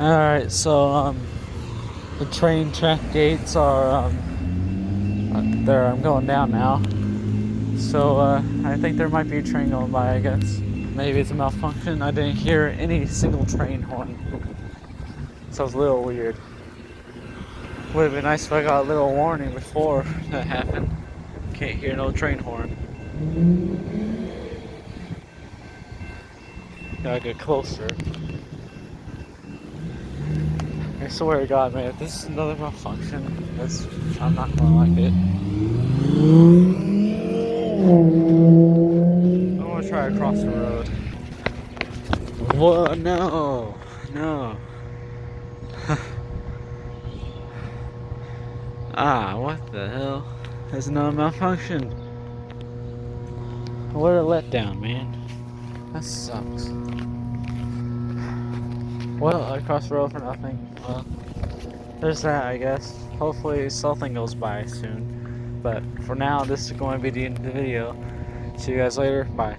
Alright, so the train track gates are there. I'm going down now. So I think there might be a train going by, I guess. Maybe it's a malfunction. I didn't hear any single train horn. So it's a little weird. Would have been nice if I got a little warning before that happened. Can't hear no train horn. Gotta get closer. I swear to God, man, if this is another malfunction, I'm not gonna like it. I'm gonna try across the road. What? No, no. What the hell? There's no malfunction. What a letdown, man. That sucks. Well, I crossed the road for nothing. Well, there's that, I guess. Hopefully something goes by soon. But for now, this is going to be the end of the video. See you guys later. Bye.